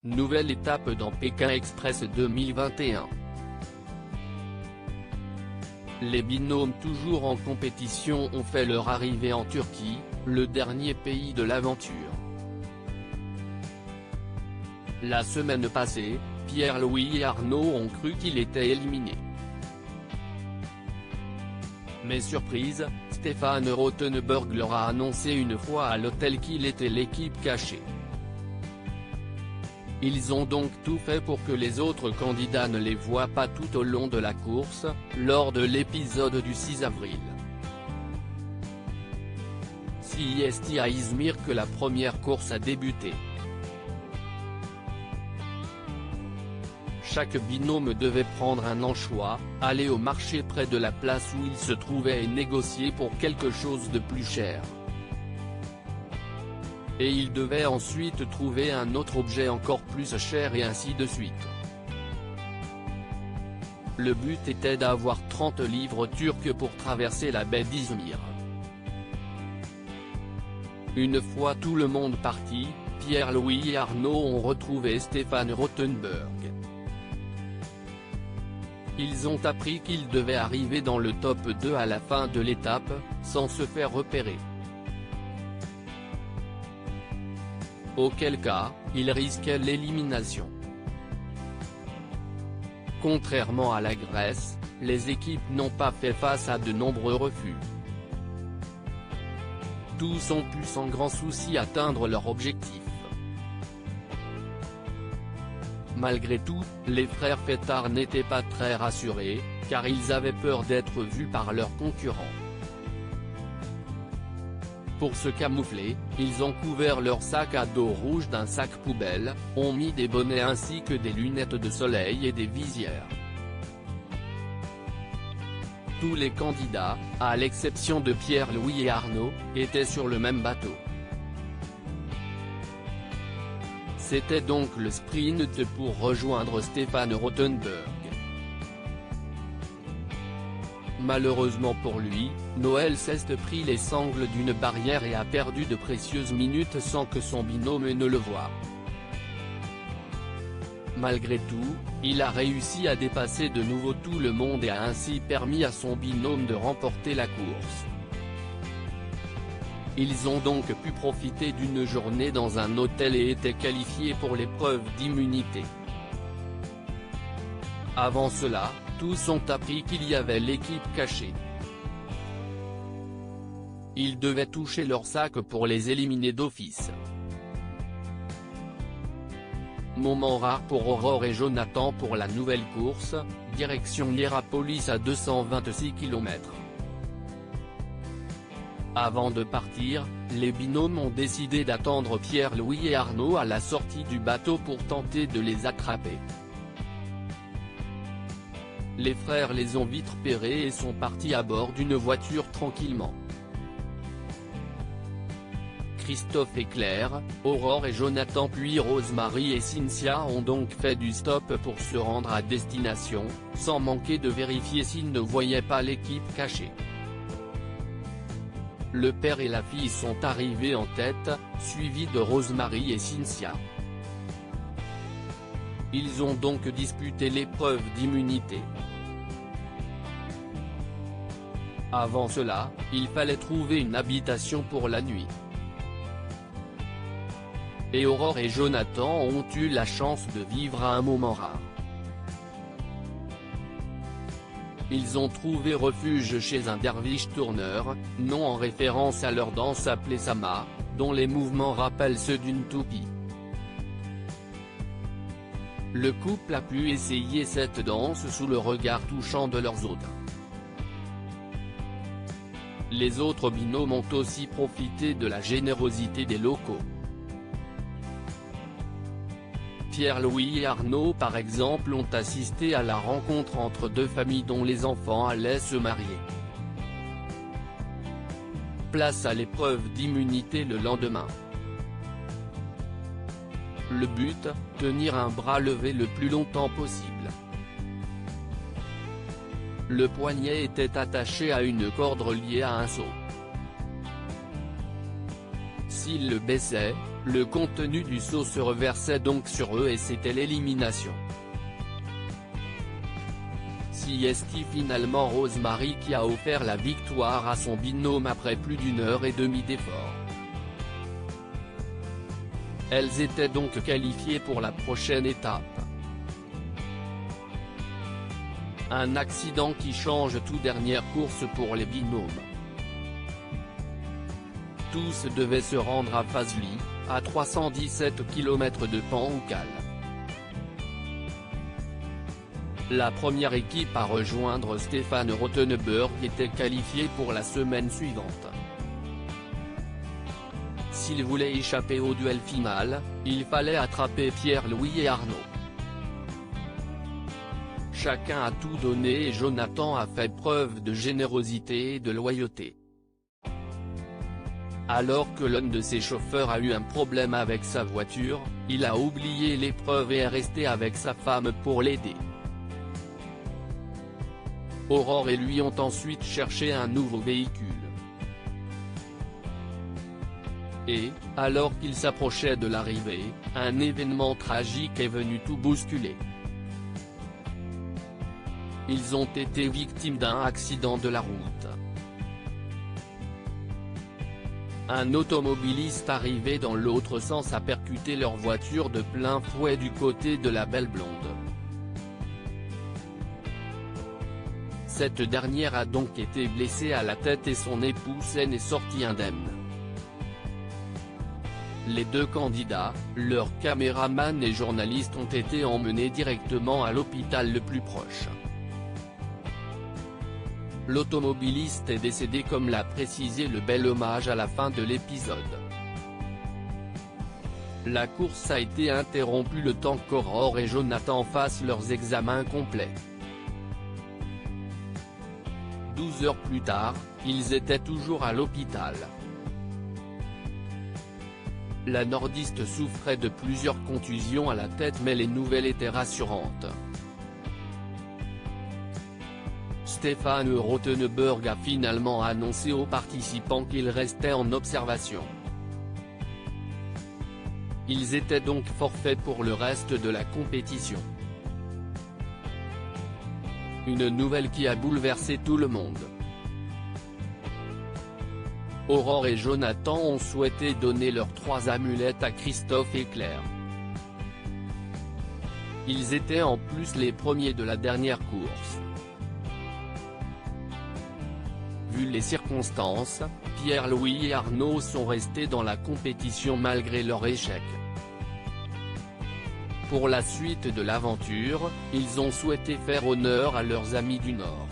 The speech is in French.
Nouvelle étape dans Pékin Express 2021. Les binômes toujours en compétition ont fait leur arrivée en Turquie, le dernier pays de l'aventure. La semaine passée, Pierre-Louis et Arnaud ont cru qu'il était éliminé. Mais surprise, Stéphane Rothenberg leur a annoncé une fois à l'hôtel qu'il était l'équipe cachée. Ils ont donc tout fait pour que les autres candidats ne les voient pas tout au long de la course, lors de l'épisode du 6 avril. C'est à Izmir que la première course a débuté. Chaque binôme devait prendre un anchois, aller au marché près de la place où il se trouvait et négocier pour quelque chose de plus cher. Et il devait ensuite trouver un autre objet encore plus cher et ainsi de suite. Le but était d'avoir 30 livres turcs pour traverser la baie d'Izmir. Une fois tout le monde parti, Pierre-Louis et Arnaud ont retrouvé Stéphane Rothenberg. Ils ont appris qu'ils devaient arriver dans le top 2 à la fin de l'étape, sans se faire repérer. Auquel cas, ils risquaient l'élimination. Contrairement à la Grèce, les équipes n'ont pas fait face à de nombreux refus. Tous ont pu sans grand souci atteindre leur objectif. Malgré tout, les frères Fêtard n'étaient pas très rassurés, car ils avaient peur d'être vus par leurs concurrents. Pour se camoufler, ils ont couvert leur sac à dos rouge d'un sac poubelle, ont mis des bonnets ainsi que des lunettes de soleil et des visières. Tous les candidats, à l'exception de Pierre-Louis et Arnaud, étaient sur le même bateau. C'était donc le sprint pour rejoindre Stéphane Rothenberg. Malheureusement pour lui, Noël s'est pris les sangles d'une barrière et a perdu de précieuses minutes sans que son binôme ne le voie. Malgré tout, il a réussi à dépasser de nouveau tout le monde et a ainsi permis à son binôme de remporter la course. Ils ont donc pu profiter d'une journée dans un hôtel et étaient qualifiés pour l'épreuve d'immunité. Avant cela, tous ont appris qu'il y avait l'équipe cachée. Ils devaient toucher leur sac pour les éliminer d'office. Moment rare pour Aurore et Jonathan pour la nouvelle course, direction Hierapolis à 226 km. Avant de partir, les binômes ont décidé d'attendre Pierre-Louis et Arnaud à la sortie du bateau pour tenter de les attraper. Les frères les ont vite repérés et sont partis à bord d'une voiture tranquillement. Christophe et Claire, Aurore et Jonathan puis Rosemary et Cynthia ont donc fait du stop pour se rendre à destination, sans manquer de vérifier s'ils ne voyaient pas l'équipe cachée. Le père et la fille sont arrivés en tête, suivis de Rosemary et Cynthia. Ils ont donc disputé l'épreuve d'immunité. Avant cela, il fallait trouver une habitation pour la nuit. Et Aurore et Jonathan ont eu la chance de vivre à un moment rare. Ils ont trouvé refuge chez un derviche tourneur, nom en référence à leur danse appelée Sama, dont les mouvements rappellent ceux d'une toupie. Le couple a pu essayer cette danse sous le regard touchant de leurs hôtes. Les autres binômes ont aussi profité de la générosité des locaux. Pierre-Louis et Arnaud par exemple ont assisté à la rencontre entre deux familles dont les enfants allaient se marier. Place à l'épreuve d'immunité le lendemain. Le but, tenir un bras levé le plus longtemps possible. Le poignet était attaché à une corde reliée à un seau. S'il le baissait, Le contenu du saut se reversait donc sur eux et c'était l'élimination. C'est finalement Rosemary qui a offert la victoire à son binôme après plus d'1h30 d'effort. Elles étaient donc qualifiées pour la prochaine étape. Un accident qui change toute dernière course pour les binômes. Tous devaient se rendre à Fazli, à 317 km de Pan-Oukal. La première équipe à rejoindre Stefan Rothenberg était qualifiée pour la semaine suivante. S'il voulait échapper au duel final, il fallait attraper Pierre-Louis et Arnaud. Chacun a tout donné et Jonathan a fait preuve de générosité et de loyauté. Alors que l'un de ses chauffeurs a eu un problème avec sa voiture, il a oublié l'épreuve et est resté avec sa femme pour l'aider. Aurore et lui ont ensuite cherché un nouveau véhicule. Et, alors qu'ils s'approchaient de l'arrivée, un événement tragique est venu tout bousculer. Ils ont été victimes d'un accident de la route. Un automobiliste arrivé dans l'autre sens a percuté leur voiture de plein fouet du côté de la belle blonde. Cette dernière a donc été blessée à la tête et son époux saine est sorti indemne. Les deux candidats, leurs caméramans et journalistes ont été emmenés directement à l'hôpital le plus proche. L'automobiliste est décédé comme l'a précisé le Bel Hommage à la fin de l'épisode. La course a été interrompue le temps qu'Aurore et Jonathan fassent leurs examens complets. 12 heures plus tard, ils étaient toujours à l'hôpital. La nordiste souffrait de plusieurs contusions à la tête mais les nouvelles étaient rassurantes. Stefan Rothenberg a finalement annoncé aux participants qu'il restait en observation. Ils étaient donc forfaits pour le reste de la compétition. Une nouvelle qui a bouleversé tout le monde. Aurore et Jonathan ont souhaité donner leurs 3 amulettes à Christophe et Claire. Ils étaient en plus les premiers de la dernière course. Vu les circonstances, Pierre-Louis et Arnaud sont restés dans la compétition malgré leur échec. Pour la suite de l'aventure, ils ont souhaité faire honneur à leurs amis du Nord.